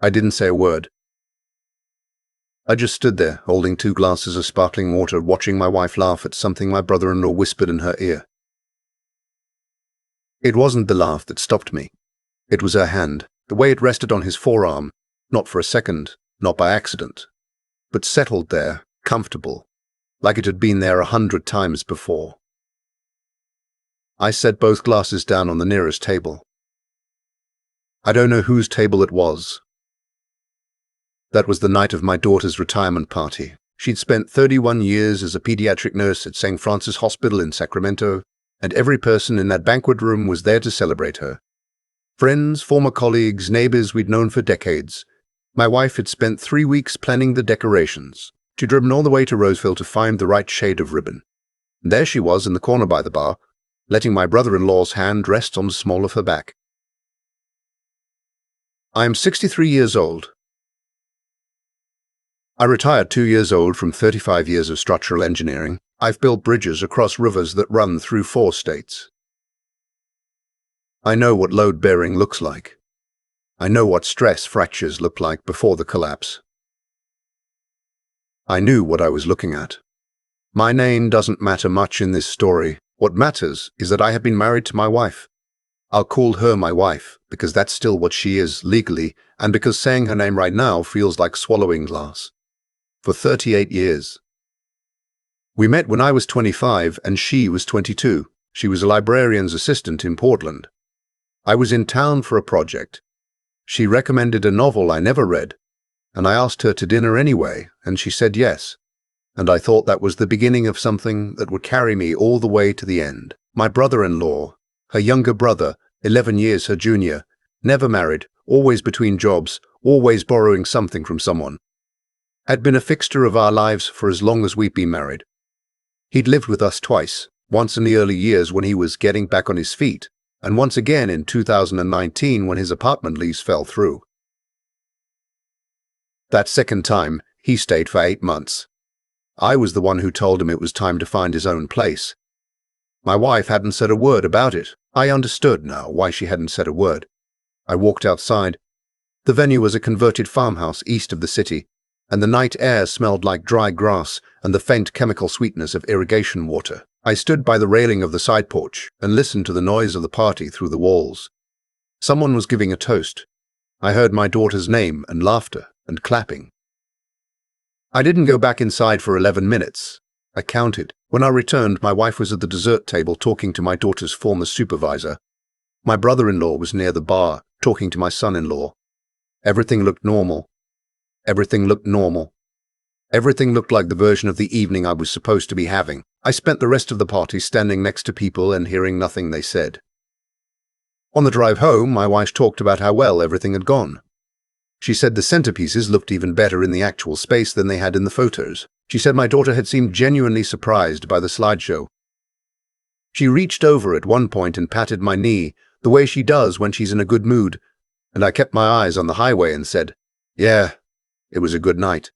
I didn't say a word. I just stood there, holding 2 glasses of sparkling water, watching my wife laugh at something my brother-in-law whispered in her ear. It wasn't the laugh that stopped me. It was her hand, the way it rested on his forearm, not for a second, not by accident, but settled there, comfortable, like it had been there 100 times before. I set both glasses down on the nearest table. I don't know whose table it was. That was the night of my daughter's retirement party. She'd spent 31 years as a pediatric nurse at St. Francis Hospital in Sacramento, and every person in that banquet room was there to celebrate her. Friends, former colleagues, neighbors we'd known for decades. My wife had spent 3 weeks planning the decorations. She'd driven all the way to Roseville to find the right shade of ribbon. And there she was in the corner by the bar, letting my brother-in-law's hand rest on the small of her back. I am 63 years old. I retired 2 years old from 35 years of structural engineering. I've built bridges across rivers that run through 4 states. I know what load-bearing looks like. I know what stress fractures look like before the collapse. I knew what I was looking at. My name doesn't matter much in this story. What matters is that I have been married to my wife. I'll call her my wife because that's still what she is legally, and because saying her name right now feels like swallowing glass. For 38 years. We met when I was 25 and she was 22. She was a librarian's assistant in Portland. I was in town for a project. She recommended a novel I never read, and I asked her to dinner anyway, and she said yes. And I thought that was the beginning of something that would carry me all the way to the end. My brother-in-law, her younger brother, 11 years her junior, never married, always between jobs, always borrowing something from someone, had been a fixture of our lives for as long as we'd been married. He'd lived with us twice, once in the early years when he was getting back on his feet, and once again in 2019 when his apartment lease fell through. That second time, he stayed for 8 months. I was the one who told him it was time to find his own place. My wife hadn't said a word about it. I understood now why she hadn't said a word. I walked outside. The venue was a converted farmhouse east of the city, and the night air smelled like dry grass and the faint chemical sweetness of irrigation water. I stood by the railing of the side porch and listened to the noise of the party through the walls. Someone was giving a toast. I heard my daughter's name and laughter and clapping. I didn't go back inside for 11 minutes. I counted. When I returned, my wife was at the dessert table talking to my daughter's former supervisor. My brother-in-law was near the bar, talking to my son-in-law. Everything looked normal. Everything looked normal. Everything looked like the version of the evening I was supposed to be having. I spent the rest of the party standing next to people and hearing nothing they said. On the drive home, my wife talked about how well everything had gone. She said the centerpieces looked even better in the actual space than they had in the photos. She said my daughter had seemed genuinely surprised by the slideshow. She reached over at one point and patted my knee, the way she does when she's in a good mood, and I kept my eyes on the highway and said, "Yeah, it was a good night."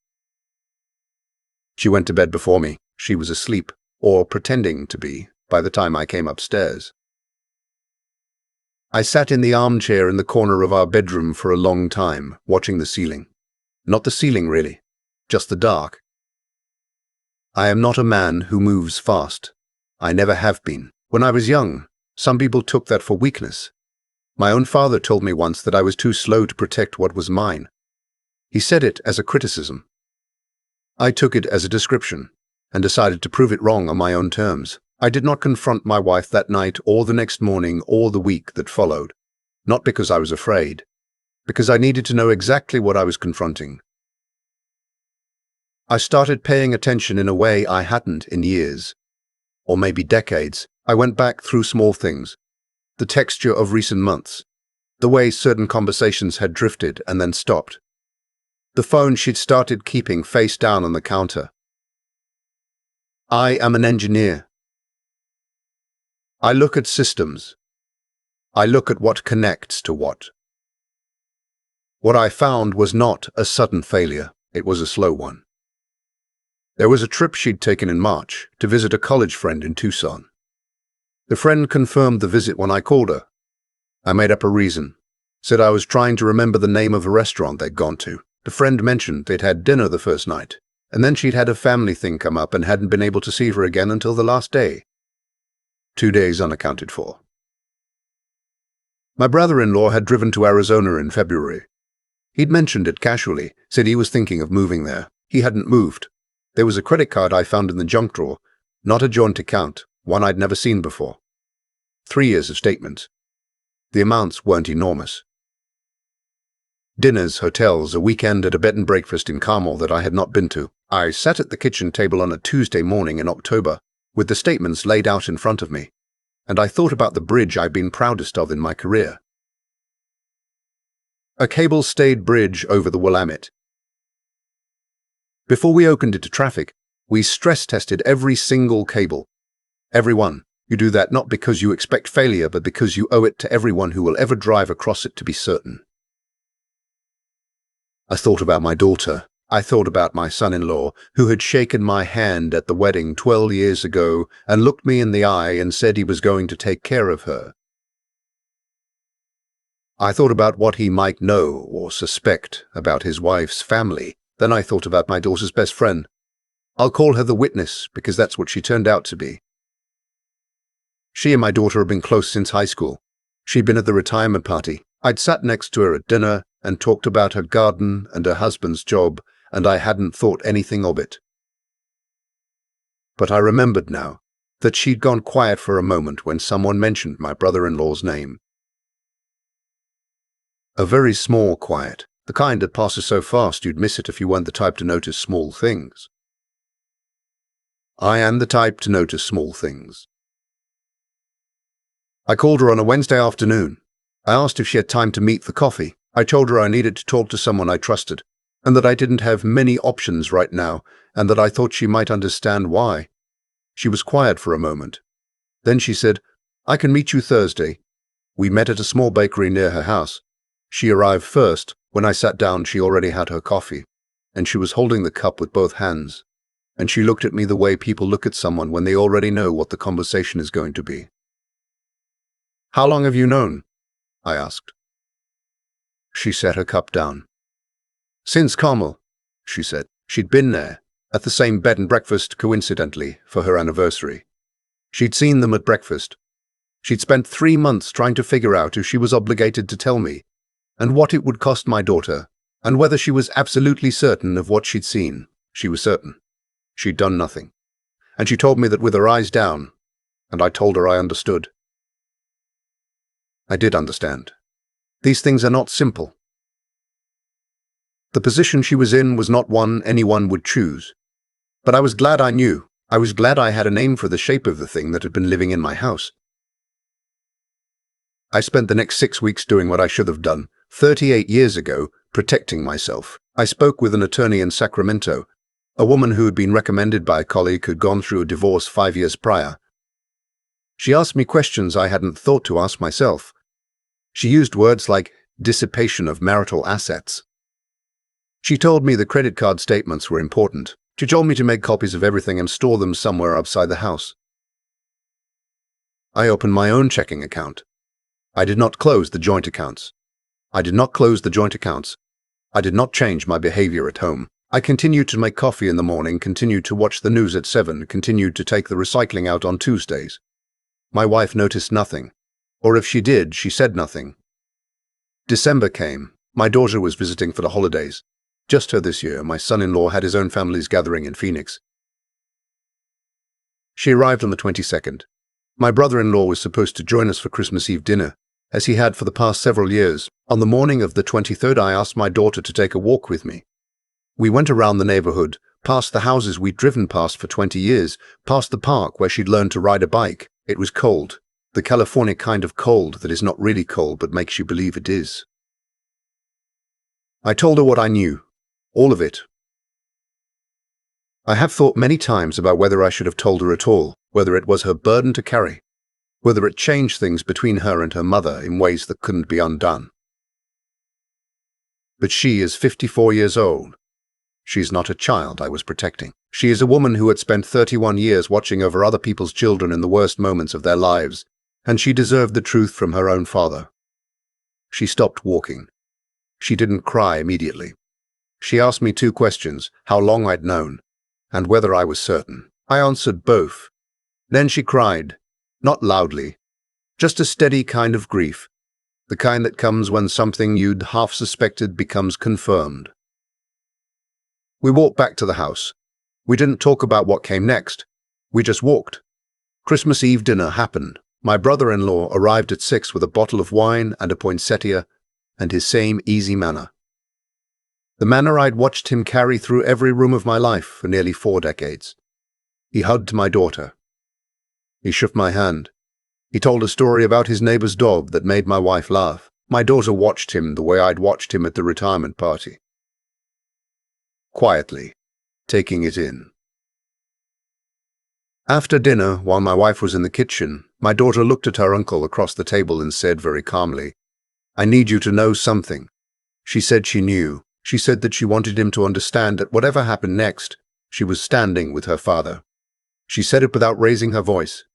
She went to bed before me. She was asleep, or pretending to be, by the time I came upstairs. I sat in the armchair in the corner of our bedroom for a long time, watching the ceiling. Not the ceiling, really, just the dark. I am not a man who moves fast. I never have been. When I was young, some people took that for weakness. My own father told me once that I was too slow to protect what was mine. He said it as a criticism. I took it as a description, and decided to prove it wrong on my own terms. I did not confront my wife that night or the next morning or the week that followed. Not because I was afraid, because I needed to know exactly what I was confronting. I started paying attention in a way I hadn't in years, or maybe decades. I went back through small things, the texture of recent months, the way certain conversations had drifted and then stopped, the phone she'd started keeping face down on the counter. I am an engineer. I look at systems. I look at what connects to what. What I found was not a sudden failure, it was a slow one. There was a trip she'd taken in March to visit a college friend in Tucson. The friend confirmed the visit when I called her. I made up a reason. Said I was trying to remember the name of a restaurant they'd gone to. The friend mentioned they'd had dinner the first night, and then she'd had a family thing come up and hadn't been able to see her again until the last day. 2 days unaccounted for. My brother-in-law had driven to Arizona in February. He'd mentioned it casually, said he was thinking of moving there. He hadn't moved. There was a credit card I found in the junk drawer, not a joint account, one I'd never seen before. 3 years of statements. The amounts weren't enormous. Dinners, hotels, a weekend at a bed and breakfast in Carmel that I had not been to. I sat at the kitchen table on a Tuesday morning in October, with the statements laid out in front of me, and I thought about the bridge I'd been proudest of in my career. A cable-stayed bridge over the Willamette. Before we opened it to traffic, we stress-tested every single cable. Every one. You do that not because you expect failure, but because you owe it to everyone who will ever drive across it to be certain. I thought about my daughter. I thought about my son-in-law, who had shaken my hand at the wedding 12 years ago and looked me in the eye and said he was going to take care of her. I thought about what he might know or suspect about his wife's family. Then I thought about my daughter's best friend. I'll call her the witness, because that's what she turned out to be. She and my daughter had been close since high school. She'd been at the retirement party. I'd sat next to her at dinner and talked about her garden and her husband's job, and I hadn't thought anything of it. But I remembered now that she'd gone quiet for a moment when someone mentioned my brother-in-law's name. A very small quiet, the kind that passes so fast you'd miss it if you weren't the type to notice small things. I am the type to notice small things. I called her on a Wednesday afternoon. I asked if she had time to meet for coffee. I told her I needed to talk to someone I trusted, and that I didn't have many options right now, and that I thought she might understand why. She was quiet for a moment. Then she said, "I can meet you Thursday." We met at a small bakery near her house. She arrived first. When I sat down, she already had her coffee, and she was holding the cup with both hands, and she looked at me the way people look at someone when they already know what the conversation is going to be. "How long have you known?" I asked. She set her cup down. "Since Carmel," she said. She'd been there, at the same bed and breakfast, coincidentally, for her anniversary. She'd seen them at breakfast. She'd spent 3 months trying to figure out if she was obligated to tell me, and what it would cost my daughter, and whether she was absolutely certain of what she'd seen. She was certain. She'd done nothing. And she told me that with her eyes down, and I told her I understood. I did understand. These things are not simple. The position she was in was not one anyone would choose. But I was glad I knew. I was glad I had a name for the shape of the thing that had been living in my house. I spent the next 6 weeks doing what I should have done 38 years ago, protecting myself. I spoke with an attorney in Sacramento, a woman who had been recommended by a colleague who'd gone through a divorce 5 years prior. She asked me questions I hadn't thought to ask myself. She used words like dissipation of marital assets. She told me the credit card statements were important. She told me to make copies of everything and store them somewhere outside the house. I opened my own checking account. I did not close the joint accounts. I did not close the joint accounts. I did not change my behavior at home. I continued to make coffee in the morning, continued to watch the news at 7, continued to take the recycling out on Tuesdays. My wife noticed nothing, or if she did, she said nothing. December came. My daughter was visiting for the holidays. Just her this year. My son-in-law had his own family's gathering in Phoenix. She arrived on the 22nd. My brother-in-law was supposed to join us for Christmas Eve dinner, as he had for the past several years. On the morning of the 23rd, I asked my daughter to take a walk with me. We went around the neighborhood, past the houses we'd driven past for 20 years, past the park where she'd learned to ride a bike. It was cold, the California kind of cold that is not really cold but makes you believe it is. I told her what I knew, all of it. I have thought many times about whether I should have told her at all, whether it was her burden to carry, whether it changed things between her and her mother in ways that couldn't be undone. But she is 54 years old. She is not a child I was protecting. She is a woman who had spent 31 years watching over other people's children in the worst moments of their lives, and she deserved the truth from her own father. She stopped walking. She didn't cry immediately. She asked me 2 questions, how long I'd known, and whether I was certain. I answered both. Then she cried, not loudly, just a steady kind of grief, the kind that comes when something you'd half suspected becomes confirmed. We walked back to the house. We didn't talk about what came next. We just walked. Christmas Eve dinner happened. My brother-in-law arrived at 6 with a bottle of wine and a poinsettia and his same easy manner. The manner I'd watched him carry through every room of my life for nearly 4 decades. He hugged my daughter. He shook my hand. He told a story about his neighbor's dog that made my wife laugh. My daughter watched him the way I'd watched him at the retirement party. Quietly, taking it in. After dinner, while my wife was in the kitchen, my daughter looked at her uncle across the table and said very calmly, "I need you to know something." She said she knew. She said that she wanted him to understand that whatever happened next, she was standing with her father. She said it without raising her voice.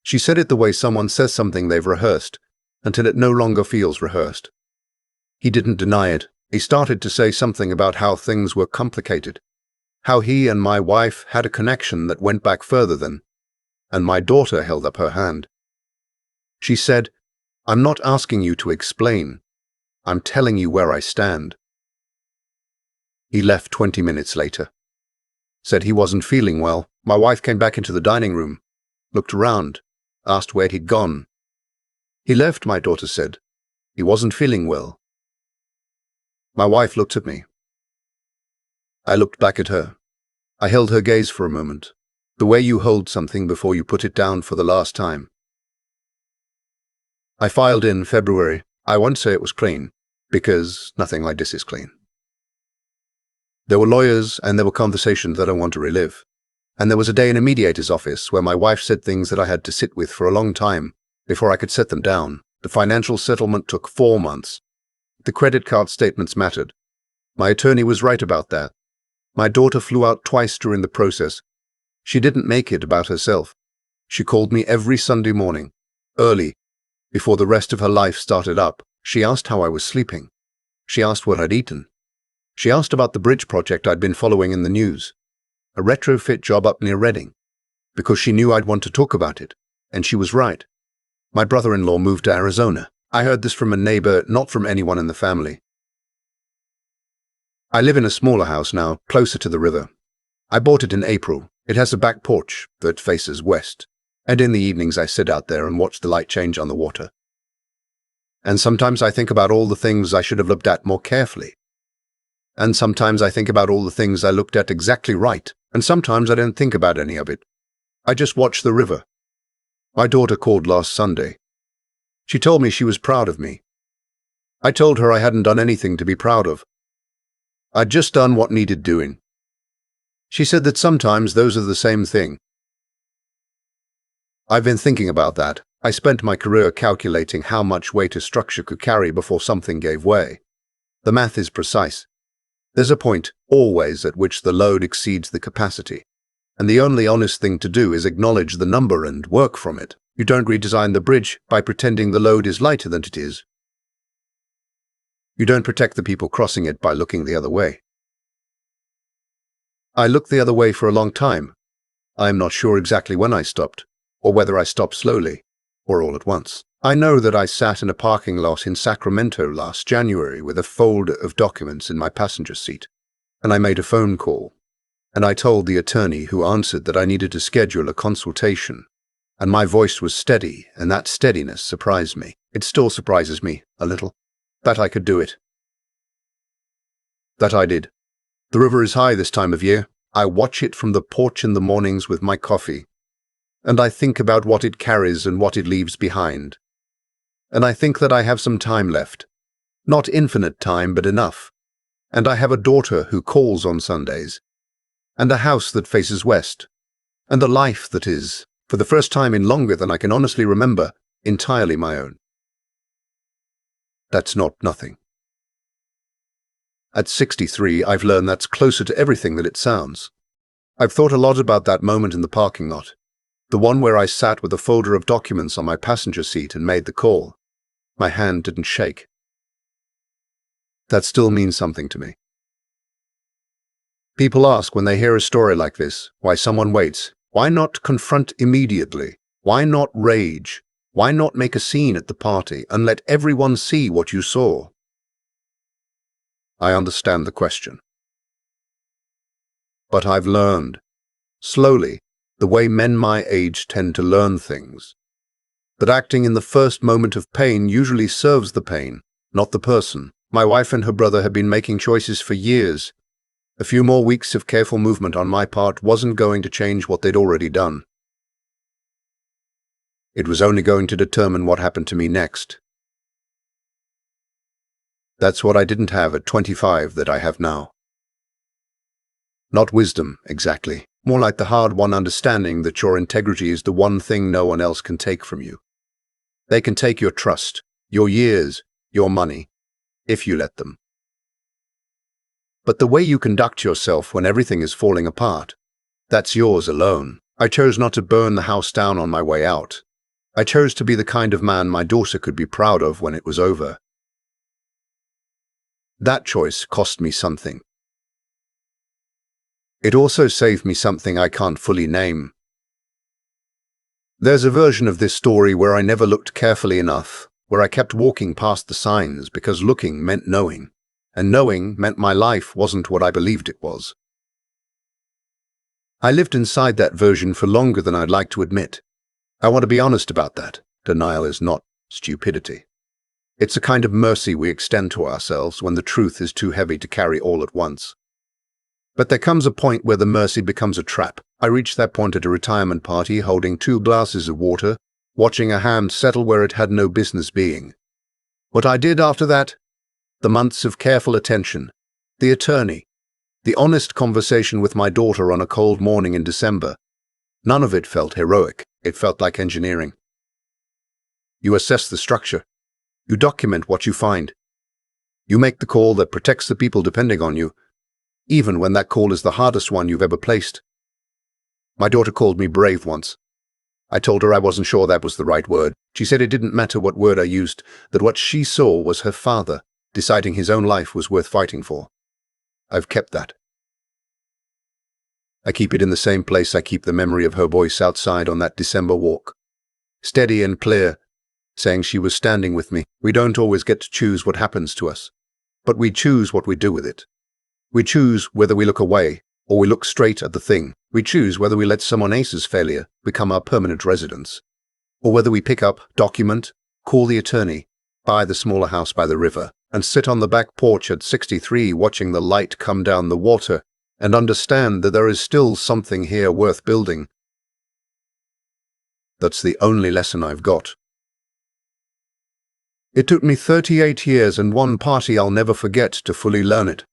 She said it the way someone says something they've rehearsed, until it no longer feels rehearsed. He didn't deny it. He started to say something about how things were complicated, how he and my wife had a connection that went back further than, and my daughter held up her hand. She said, "I'm not asking you to explain. I'm telling you where I stand." He left 20 minutes later. Said he wasn't feeling well. My wife came back into the dining room, looked around, asked where he'd gone. He left, my daughter said. He wasn't feeling well. My wife looked at me. I looked back at her. I held her gaze for a moment, the way you hold something before you put it down for the last time. I filed in February. I won't say it was clean, because nothing like this is clean. There were lawyers and there were conversations that I want to relive. And there was a day in a mediator's office where my wife said things that I had to sit with for a long time before I could set them down. The financial settlement took 4 months. The credit card statements mattered. My attorney was right about that. My daughter flew out twice during the process. She didn't make it about herself. She called me every Sunday morning, early, before the rest of her life started up. She asked how I was sleeping. She asked what I'd eaten. She asked about the bridge project I'd been following in the news, a retrofit job up near Reading, because she knew I'd want to talk about it, and she was right. My brother-in-law moved to Arizona. I heard this from a neighbor, not from anyone in the family. I live in a smaller house now, closer to the river. I bought it in April. It has a back porch that faces west, and in the evenings I sit out there and watch the light change on the water. And sometimes I think about all the things I should have looked at more carefully. And sometimes I think about all the things I looked at exactly right, and sometimes I don't think about any of it. I just watch the river. My daughter called last Sunday. She told me she was proud of me. I told her I hadn't done anything to be proud of. I'd just done what needed doing. She said that sometimes those are the same thing. I've been thinking about that. I spent my career calculating how much weight a structure could carry before something gave way. The math is precise. There's a point, always, at which the load exceeds the capacity. And the only honest thing to do is acknowledge the number and work from it. You don't redesign the bridge by pretending the load is lighter than it is. You don't protect the people crossing it by looking the other way. I looked the other way for a long time. I'm not sure exactly when I stopped, or whether I stopped slowly, or all at once. I know that I sat in a parking lot in Sacramento last January with a folder of documents in my passenger seat, and I made a phone call, and I told the attorney who answered that I needed to schedule a consultation, and my voice was steady, and that steadiness surprised me. It still surprises me, a little, that I could do it. That I did. The river is high this time of year. I watch it from the porch in the mornings with my coffee, and I think about what it carries and what it leaves behind. And I think that I have some time left. Not infinite time, but enough. And I have a daughter who calls on Sundays, and a house that faces west, and a life that is, for the first time in longer than I can honestly remember, entirely my own. That's not nothing. At 63, I've learned that's closer to everything than it sounds. I've thought a lot about that moment in the parking lot, the one where I sat with a folder of documents on my passenger seat and made the call. My hand didn't shake. That still means something to me. People ask when they hear a story like this, why someone waits. Why not confront immediately? Why not rage? Why not make a scene at the party and let everyone see what you saw? I understand the question. But I've learned, slowly, the way men my age tend to learn things. That acting in the first moment of pain usually serves the pain, not the person. My wife and her brother had been making choices for years. A few more weeks of careful movement on my part wasn't going to change what they'd already done. It was only going to determine what happened to me next. That's what I didn't have at 25 that I have now. Not wisdom, exactly. More like the hard-won understanding that your integrity is the one thing no one else can take from you. They can take your trust, your years, your money, if you let them. But the way you conduct yourself when everything is falling apart, that's yours alone. I chose not to burn the house down on my way out. I chose to be the kind of man my daughter could be proud of when it was over. That choice cost me something. It also saved me something I can't fully name. There's a version of this story where I never looked carefully enough, where I kept walking past the signs because looking meant knowing, and knowing meant my life wasn't what I believed it was. I lived inside that version for longer than I'd like to admit. I want to be honest about that. Denial is not stupidity. It's a kind of mercy we extend to ourselves when the truth is too heavy to carry all at once. But there comes a point where the mercy becomes a trap. I reached that point at a retirement party holding 2 glasses of water, watching a hand settle where it had no business being. What I did after that? The months of careful attention, the attorney, the honest conversation with my daughter on a cold morning in December. None of it felt heroic. It felt like engineering. You assess the structure. You document what you find. You make the call that protects the people depending on you, even when that call is the hardest one you've ever placed. My daughter called me brave once. I told her I wasn't sure that was the right word. She said it didn't matter what word I used, that what she saw was her father deciding his own life was worth fighting for. I've kept that. I keep it in the same place I keep the memory of her voice outside on that December walk. Steady and clear, saying she was standing with me. We don't always get to choose what happens to us, but we choose what we do with it. We choose whether we look away or we look straight at the thing. We choose whether we let someone else's failure become our permanent residence, or whether we pick up, document, call the attorney, buy the smaller house by the river, and sit on the back porch at 63 watching the light come down the water and understand that there is still something here worth building. That's the only lesson I've got. It took me 38 years and one party I'll never forget to fully learn it.